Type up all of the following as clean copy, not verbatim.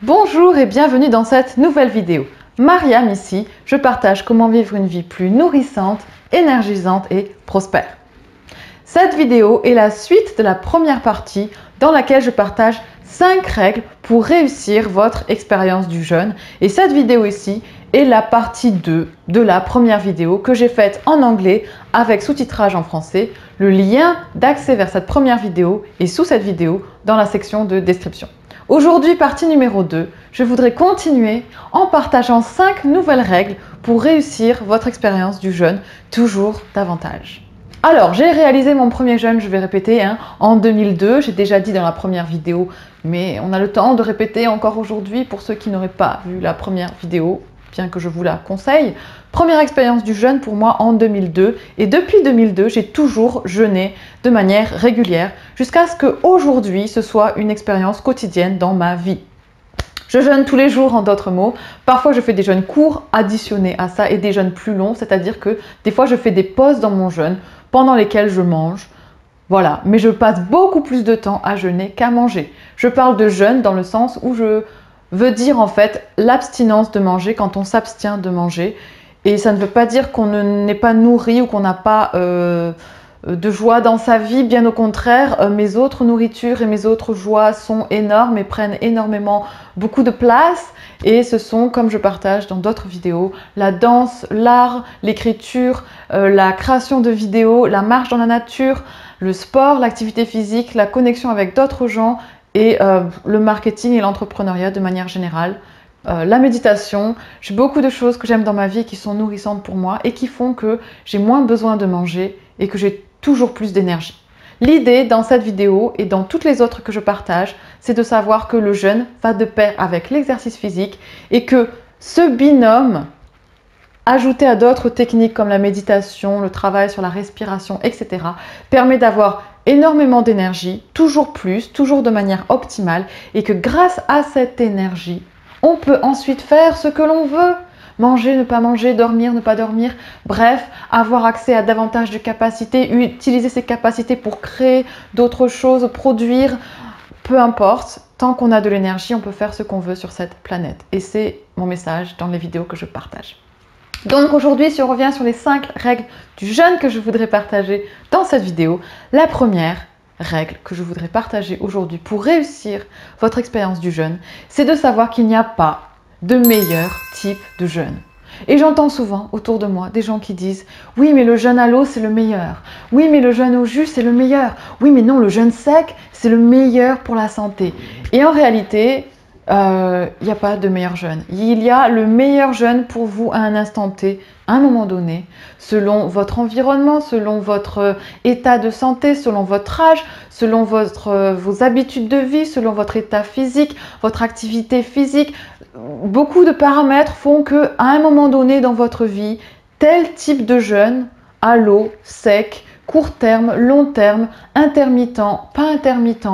Bonjour et bienvenue dans cette nouvelle vidéo. Mariam ici, je partage comment vivre une vie plus nourrissante, énergisante et prospère. Cette vidéo est la suite de la première partie dans laquelle je partage 5 règles pour réussir votre expérience du jeûne. Et cette vidéo ici est la partie 2 de la première vidéo que j'ai faite en anglais avec sous-titrage en français. Le lien d'accès vers cette première vidéo est sous cette vidéo dans la section de description. Aujourd'hui, partie numéro 2, je voudrais continuer en partageant 5 nouvelles règles pour réussir votre expérience du jeûne toujours davantage. Alors, j'ai réalisé mon premier jeûne, je vais répéter, en 2002. J'ai déjà dit dans la première vidéo, mais on a le temps de répéter encore aujourd'hui pour ceux qui n'auraient pas vu la première vidéo, bien que je vous la conseille. Première expérience du jeûne pour moi en 2002. Et depuis 2002, j'ai toujours jeûné de manière régulière jusqu'à ce qu'aujourd'hui, ce soit une expérience quotidienne dans ma vie. Je jeûne tous les jours, en d'autres mots. Parfois, je fais des jeûnes courts additionnés à ça et des jeûnes plus longs, c'est-à-dire que des fois, je fais des pauses dans mon jeûne pendant lesquelles je mange. Voilà, mais je passe beaucoup plus de temps à jeûner qu'à manger. Je parle de jeûne dans le sens où je veux dire en fait l'abstinence de manger quand on s'abstient de manger. Et ça ne veut pas dire qu'on n'est pas nourri ou qu'on n'a pas de joie dans sa vie, bien au contraire, mes autres nourritures et mes autres joies sont énormes et prennent énormément beaucoup de place, et ce sont, comme je partage dans d'autres vidéos, la danse, l'art, l'écriture, la création de vidéos, la marche dans la nature, le sport, l'activité physique, la connexion avec d'autres gens et le marketing et l'entrepreneuriat de manière générale. La méditation, j'ai beaucoup de choses que j'aime dans ma vie qui sont nourrissantes pour moi et qui font que j'ai moins besoin de manger et que j'ai toujours plus d'énergie. L'idée dans cette vidéo et dans toutes les autres que je partage, c'est de savoir que le jeûne va de pair avec l'exercice physique et que ce binôme, ajouté à d'autres techniques comme la méditation, le travail sur la respiration, etc., permet d'avoir énormément d'énergie, toujours plus, toujours de manière optimale, et que grâce à cette énergie, on peut ensuite faire ce que l'on veut. Manger, ne pas manger, dormir, ne pas dormir, bref, avoir accès à davantage de capacités, utiliser ces capacités pour créer d'autres choses, produire, peu importe, tant qu'on a de l'énergie, on peut faire ce qu'on veut sur cette planète. Et c'est mon message dans les vidéos que je partage. Donc aujourd'hui, si on revient sur les 5 règles du jeûne que je voudrais partager dans cette vidéo, la première règle que je voudrais partager aujourd'hui pour réussir votre expérience du jeûne, c'est de savoir qu'il n'y a pas de meilleur type de jeûne. Et j'entends souvent autour de moi des gens qui disent « Oui, mais le jeûne à l'eau, c'est le meilleur. Oui, mais le jeûne au jus, c'est le meilleur. Oui, mais non, le jeûne sec, c'est le meilleur pour la santé. » Et en réalité, il n'y a pas de meilleur jeûne. Il y a le meilleur jeûne pour vous à un instant T, à un moment donné, selon votre environnement, selon votre état de santé, selon votre âge, selon vos habitudes de vie, selon votre état physique, votre activité physique. Beaucoup de paramètres font qu'à un moment donné dans votre vie, tel type de jeûne, à l'eau, sec, court terme, long terme, intermittent, pas intermittent,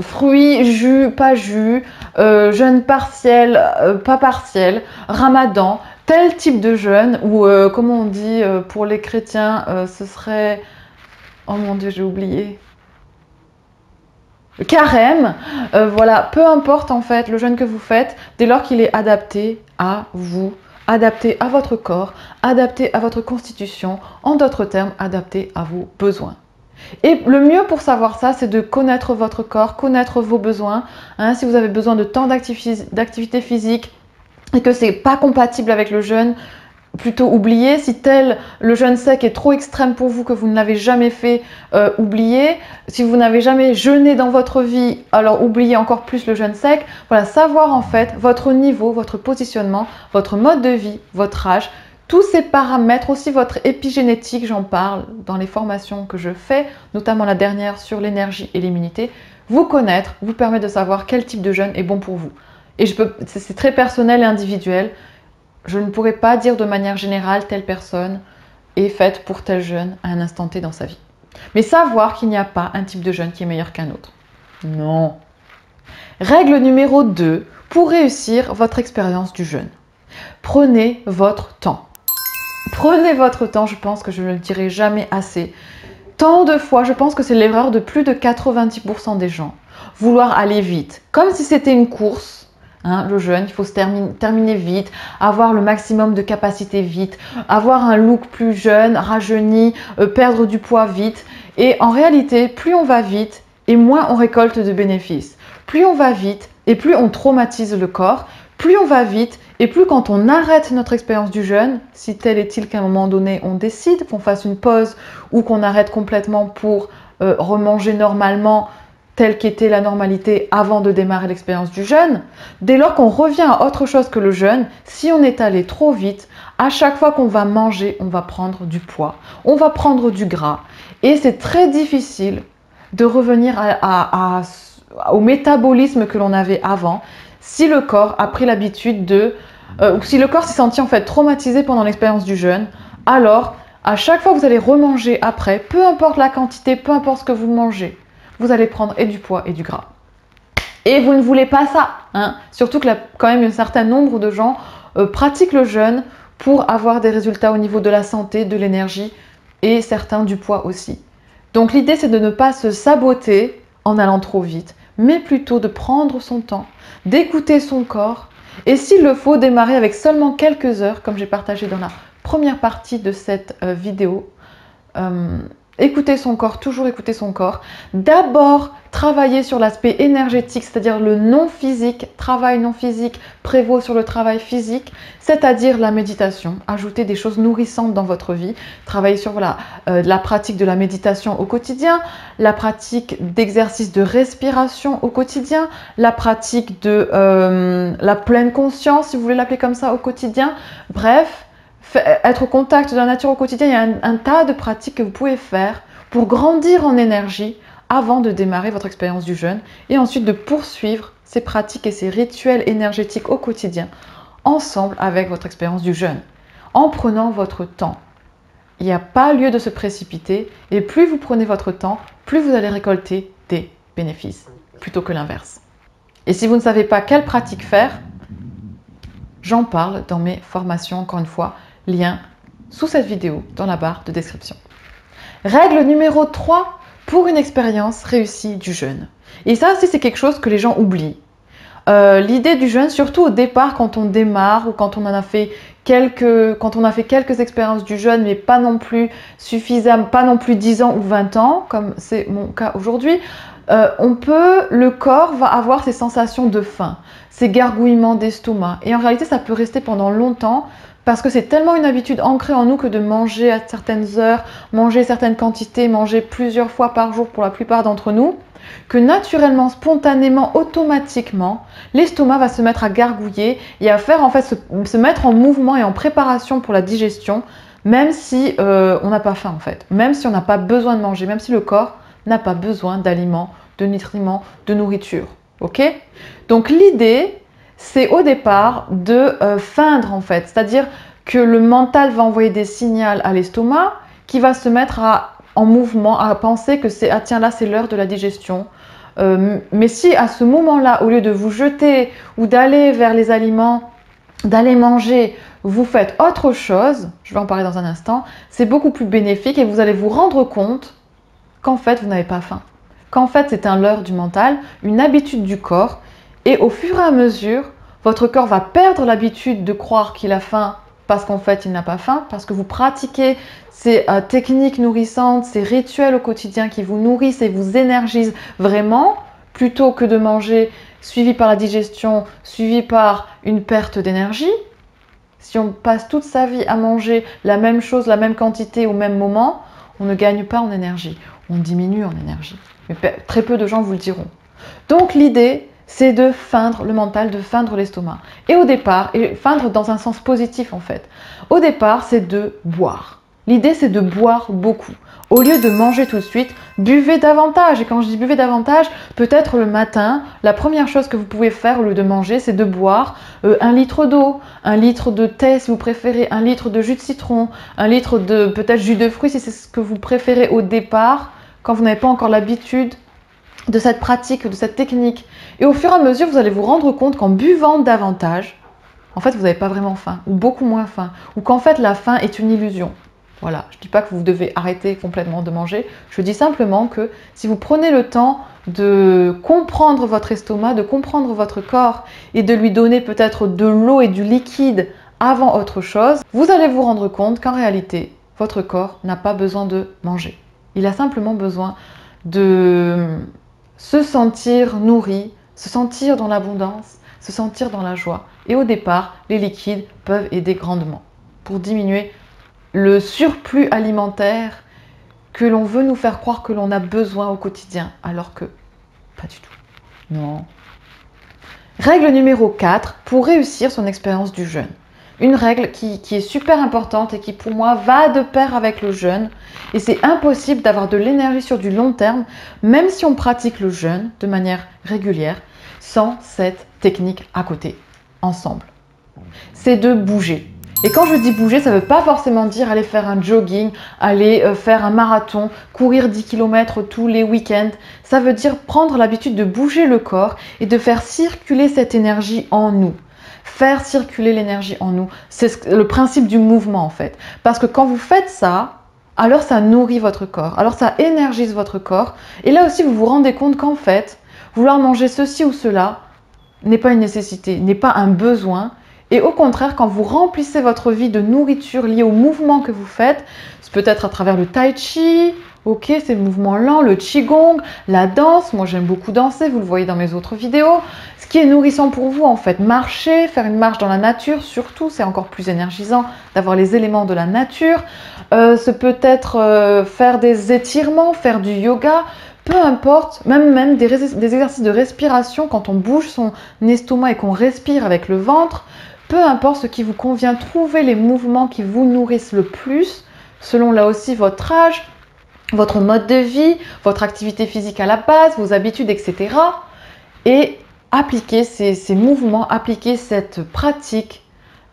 fruits, jus, pas jus, jeûne partiel, pas partiel, ramadan, tel type de jeûne, ou comment on dit pour les chrétiens, ce serait, oh mon Dieu, j'ai oublié, carême, voilà, peu importe en fait le jeûne que vous faites, dès lors qu'il est adapté à vous, adapté à votre corps, adapté à votre constitution, en d'autres termes, adapté à vos besoins. Et le mieux pour savoir ça, c'est de connaître votre corps, connaître vos besoins. Si vous avez besoin de temps d'activité physique et que c'est pas compatible avec le jeûne, plutôt oubliez. Si le jeûne sec est trop extrême pour vous, que vous ne l'avez jamais fait, oubliez. Si vous n'avez jamais jeûné dans votre vie, alors oubliez encore plus le jeûne sec. Voilà, savoir en fait votre niveau, votre positionnement, votre mode de vie, votre âge, tous ces paramètres, aussi votre épigénétique, j'en parle dans les formations que je fais, notamment la dernière sur l'énergie et l'immunité. Vous connaître vous permet de savoir quel type de jeûne est bon pour vous. Et c'est très personnel et individuel. Je ne pourrais pas dire de manière générale telle personne est faite pour tel jeûne à un instant T dans sa vie. Mais savoir qu'il n'y a pas un type de jeûne qui est meilleur qu'un autre. Non. Règle numéro 2 pour réussir votre expérience du jeûne. Prenez votre temps. Prenez votre temps, je pense que je ne le dirai jamais assez. Tant de fois, je pense que c'est l'erreur de plus de 90% des gens. vouloir aller vite, comme si c'était une course. Hein, le jeûne, il faut se terminer vite, avoir le maximum de capacité vite, avoir un look plus jeune, rajeuni, perdre du poids vite. Et en réalité, plus on va vite et moins on récolte de bénéfices. Plus on va vite et plus on traumatise le corps. Plus on va vite et plus quand on arrête notre expérience du jeûne, si tel est-il qu'à un moment donné on décide qu'on fasse une pause ou qu'on arrête complètement pour remanger normalement, telle qu'était la normalité avant de démarrer l'expérience du jeûne, dès lors qu'on revient à autre chose que le jeûne, si on est allé trop vite, à chaque fois qu'on va manger, on va prendre du poids, on va prendre du gras. Et c'est très difficile de revenir au métabolisme que l'on avait avant, si le corps a pris l'habitude ou si le corps s'est senti en fait traumatisé pendant l'expérience du jeûne. Alors, à chaque fois que vous allez remanger après, peu importe la quantité, peu importe ce que vous mangez, vous allez prendre et du poids et du gras. Et vous ne voulez pas ça, hein. Surtout que là, quand même, un certain nombre de gens pratiquent le jeûne pour avoir des résultats au niveau de la santé, de l'énergie et certains du poids aussi. Donc l'idée, c'est de ne pas se saboter en allant trop vite, mais plutôt de prendre son temps, d'écouter son corps et s'il le faut, démarrer avec seulement quelques heures, comme j'ai partagé dans la première partie de cette vidéo. Écouter son corps, toujours écouter son corps. D'abord, travailler sur l'aspect énergétique, c'est-à-dire le non physique. Travail non physique prévaut sur le travail physique, c'est-à-dire la méditation. Ajouter des choses nourrissantes dans votre vie. Travailler sur la pratique de la méditation au quotidien, la pratique d'exercices de respiration au quotidien, la pratique de la pleine conscience, si vous voulez l'appeler comme ça, au quotidien. Bref, être au contact de la nature au quotidien, il y a un tas de pratiques que vous pouvez faire pour grandir en énergie avant de démarrer votre expérience du jeûne et ensuite de poursuivre ces pratiques et ces rituels énergétiques au quotidien ensemble avec votre expérience du jeûne en prenant votre temps. Il n'y a pas lieu de se précipiter et plus vous prenez votre temps, plus vous allez récolter des bénéfices plutôt que l'inverse. Et si vous ne savez pas quelle pratique faire, j'en parle dans mes formations, encore une fois, lien sous cette vidéo dans la barre de description. Règle numéro 3 pour une expérience réussie du jeûne. Et ça aussi, c'est quelque chose que les gens oublient. L'idée du jeûne, surtout au départ, quand on démarre ou quand on a fait quelques expériences du jeûne, mais pas non plus suffisamment, pas non plus 10 ans ou 20 ans, comme c'est mon cas aujourd'hui, le corps va avoir ces sensations de faim, ces gargouillements d'estomac. Et en réalité, ça peut rester pendant longtemps parce que c'est tellement une habitude ancrée en nous que de manger à certaines heures, manger certaines quantités, manger plusieurs fois par jour pour la plupart d'entre nous, que naturellement, spontanément, automatiquement, l'estomac va se mettre à gargouiller et à faire en fait se mettre en mouvement et en préparation pour la digestion, même si on n'a pas faim en fait, même si on n'a pas besoin de manger, même si le corps n'a pas besoin d'aliments, de nutriments, de nourriture. Ok? Donc l'idée, c'est au départ de feindre en fait, c'est-à-dire que le mental va envoyer des signaux à l'estomac qui va se mettre en mouvement, à penser que c'est « ah tiens là c'est l'heure de la digestion ». Mais si à ce moment-là, au lieu de vous jeter ou d'aller vers les aliments, d'aller manger, vous faites autre chose, je vais en parler dans un instant, c'est beaucoup plus bénéfique et vous allez vous rendre compte qu'en fait vous n'avez pas faim, qu'en fait c'est un leurre du mental, une habitude du corps. Et au fur et à mesure, votre corps va perdre l'habitude de croire qu'il a faim parce qu'en fait, il n'a pas faim, parce que vous pratiquez ces techniques nourrissantes, ces rituels au quotidien qui vous nourrissent et vous énergisent vraiment, plutôt que de manger suivi par la digestion, suivi par une perte d'énergie. Si on passe toute sa vie à manger la même chose, la même quantité au même moment, on ne gagne pas en énergie, on diminue en énergie. Mais très peu de gens vous le diront. Donc l'idée, c'est de feindre le mental, de feindre l'estomac. Et au départ, et feindre dans un sens positif en fait, au départ c'est de boire. L'idée c'est de boire beaucoup. Au lieu de manger tout de suite, buvez davantage. Et quand je dis buvez davantage, peut-être le matin, la première chose que vous pouvez faire au lieu de manger, c'est de boire 1 litre d'eau, 1 litre de thé si vous préférez, 1 litre de jus de citron, 1 litre de peut-être jus de fruits si c'est ce que vous préférez au départ, quand vous n'avez pas encore l'habitude de cette pratique, de cette technique. Et au fur et à mesure, vous allez vous rendre compte qu'en buvant davantage, en fait, vous n'avez pas vraiment faim, ou beaucoup moins faim, ou qu'en fait, la faim est une illusion. Voilà, je ne dis pas que vous devez arrêter complètement de manger, je dis simplement que si vous prenez le temps de comprendre votre estomac, de comprendre votre corps et de lui donner peut-être de l'eau et du liquide avant autre chose, vous allez vous rendre compte qu'en réalité, votre corps n'a pas besoin de manger. Il a simplement besoin de se sentir nourri, se sentir dans l'abondance, se sentir dans la joie. Et au départ, les liquides peuvent aider grandement pour diminuer le surplus alimentaire que l'on veut nous faire croire que l'on a besoin au quotidien, alors que pas du tout. Non. Règle numéro 4 pour réussir son expérience du jeûne. Une règle qui est super importante et qui pour moi va de pair avec le jeûne. Et c'est impossible d'avoir de l'énergie sur du long terme, même si on pratique le jeûne de manière régulière, sans cette technique à côté, ensemble. C'est de bouger. Et quand je dis bouger, ça ne veut pas forcément dire aller faire un jogging, aller faire un marathon, courir 10 km tous les week-ends. Ça veut dire prendre l'habitude de bouger le corps et de faire circuler cette énergie en nous. Faire circuler l'énergie en nous, c'est le principe du mouvement en fait. Parce que quand vous faites ça, alors ça nourrit votre corps, alors ça énergise votre corps. Et là aussi, vous vous rendez compte qu'en fait, vouloir manger ceci ou cela n'est pas une nécessité, n'est pas un besoin. Et au contraire, quand vous remplissez votre vie de nourriture liée au mouvement que vous faites, c'est peut-être à travers le tai chi, ok, c'est le mouvement lent, le qigong, la danse, moi j'aime beaucoup danser, vous le voyez dans mes autres vidéos. Ce qui est nourrissant pour vous en fait, marcher, faire une marche dans la nature, surtout c'est encore plus énergisant d'avoir les éléments de la nature. C'est peut-être faire des étirements, faire du yoga, peu importe, même des exercices de respiration quand on bouge son estomac et qu'on respire avec le ventre. Peu importe ce qui vous convient, trouvez les mouvements qui vous nourrissent le plus, selon là aussi votre âge, votre mode de vie, votre activité physique à la base, vos habitudes, etc. Et appliquez ces mouvements, appliquez cette pratique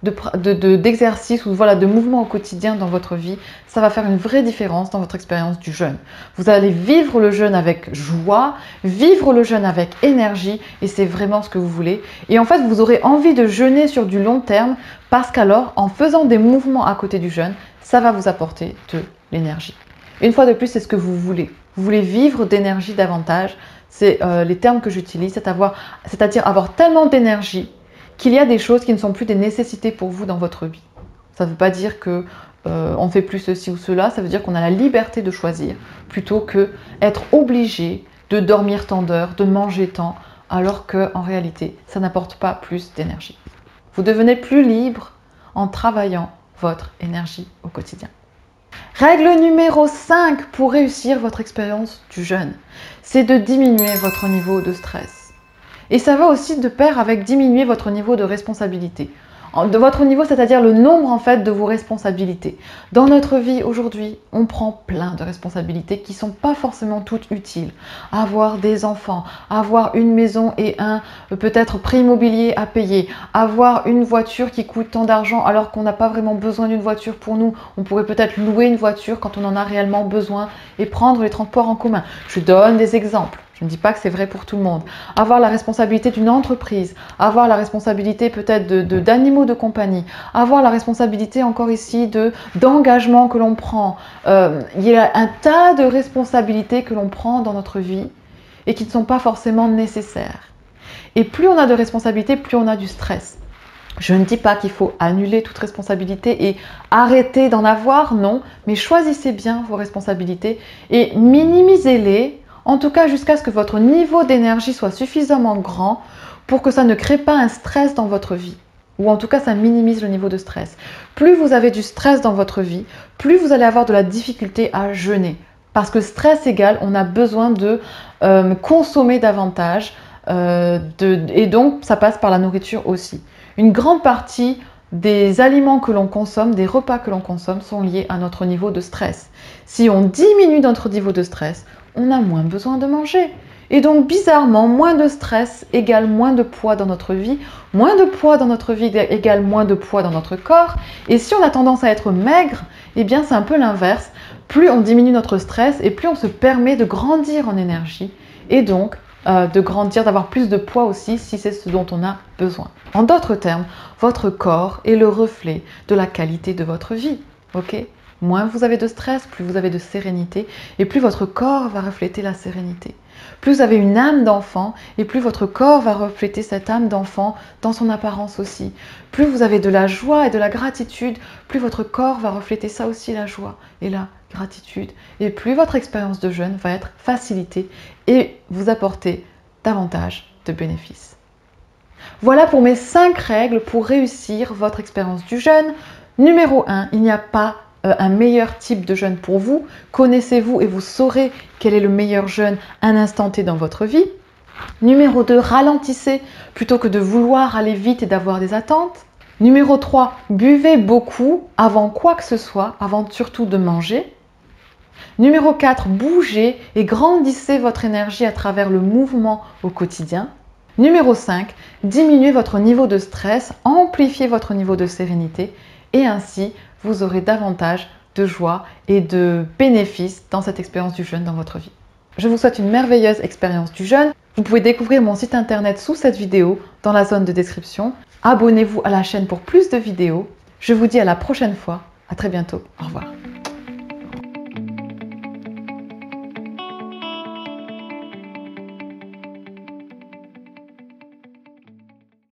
d'exercice ou voilà, de mouvement au quotidien dans votre vie. Ça va faire une vraie différence dans votre expérience du jeûne. Vous allez vivre le jeûne avec joie, vivre le jeûne avec énergie et c'est vraiment ce que vous voulez. Et en fait, vous aurez envie de jeûner sur du long terme parce qu'alors, en faisant des mouvements à côté du jeûne, ça va vous apporter de l'énergie. Une fois de plus, c'est ce que vous voulez. Vous voulez vivre d'énergie davantage. C'est les termes que j'utilise, c'est-à-dire avoir tellement d'énergie qu'il y a des choses qui ne sont plus des nécessités pour vous dans votre vie. Ça ne veut pas dire que on ne fait plus ceci ou cela, ça veut dire qu'on a la liberté de choisir, plutôt que être obligé de dormir tant d'heures, de manger tant, alors qu'en réalité, ça n'apporte pas plus d'énergie. Vous devenez plus libre en travaillant votre énergie au quotidien. Règle numéro 5 pour réussir votre expérience du jeûne, c'est de diminuer votre niveau de stress. Et ça va aussi de pair avec diminuer votre niveau de responsabilité. De votre niveau, c'est-à-dire le nombre en fait de vos responsabilités. Dans notre vie aujourd'hui, on prend plein de responsabilités qui ne sont pas forcément toutes utiles. Avoir des enfants, avoir une maison et un peut-être prêt immobilier à payer, avoir une voiture qui coûte tant d'argent alors qu'on n'a pas vraiment besoin d'une voiture pour nous. On pourrait peut-être louer une voiture quand on en a réellement besoin et prendre les transports en commun. Je donne des exemples. Je ne dis pas que c'est vrai pour tout le monde. Avoir la responsabilité d'une entreprise, avoir la responsabilité peut-être d'animaux de compagnie, avoir la responsabilité encore ici d'engagement que l'on prend. Il y a un tas de responsabilités que l'on prend dans notre vie et qui ne sont pas forcément nécessaires. Et plus on a de responsabilités, plus on a du stress. Je ne dis pas qu'il faut annuler toute responsabilité et arrêter d'en avoir, non, mais choisissez bien vos responsabilités et minimisez-les. En tout cas, jusqu'à ce que votre niveau d'énergie soit suffisamment grand pour que ça ne crée pas un stress dans votre vie. Ou en tout cas, ça minimise le niveau de stress. Plus vous avez du stress dans votre vie, plus vous allez avoir de la difficulté à jeûner. Parce que stress égale, on a besoin de consommer davantage. Et donc, ça passe par la nourriture aussi. Une grande partie des aliments que l'on consomme, des repas que l'on consomme sont liés à notre niveau de stress. Si on diminue notre niveau de stress, on a moins besoin de manger. Et donc, bizarrement, moins de stress égale moins de poids dans notre vie. Moins de poids dans notre vie égale moins de poids dans notre corps. Et si on a tendance à être maigre, eh bien, c'est un peu l'inverse. Plus on diminue notre stress et plus on se permet de grandir en énergie. Et donc, de grandir, d'avoir plus de poids aussi si c'est ce dont on a besoin. En d'autres termes, votre corps est le reflet de la qualité de votre vie. Ok ? Moins vous avez de stress, plus vous avez de sérénité et plus votre corps va refléter la sérénité. Plus vous avez une âme d'enfant et plus votre corps va refléter cette âme d'enfant dans son apparence aussi. Plus vous avez de la joie et de la gratitude, plus votre corps va refléter ça aussi, la joie et la gratitude. Et plus votre expérience de jeûne va être facilitée et vous apporter davantage de bénéfices. Voilà pour mes 5 règles pour réussir votre expérience du jeûne. Numéro 1, il n'y a pas un meilleur type de jeûne pour vous. Connaissez-vous et vous saurez quel est le meilleur jeûne à un instant T dans votre vie. Numéro 2, ralentissez plutôt que de vouloir aller vite et d'avoir des attentes. Numéro 3, buvez beaucoup avant quoi que ce soit, avant surtout de manger. Numéro 4, bougez et grandissez votre énergie à travers le mouvement au quotidien. Numéro 5, diminuez votre niveau de stress, amplifiez votre niveau de sérénité et ainsi vous aurez davantage de joie et de bénéfices dans cette expérience du jeûne dans votre vie. Je vous souhaite une merveilleuse expérience du jeûne. Vous pouvez découvrir mon site internet sous cette vidéo dans la zone de description. Abonnez-vous à la chaîne pour plus de vidéos. Je vous dis à la prochaine fois. À très bientôt. Au revoir.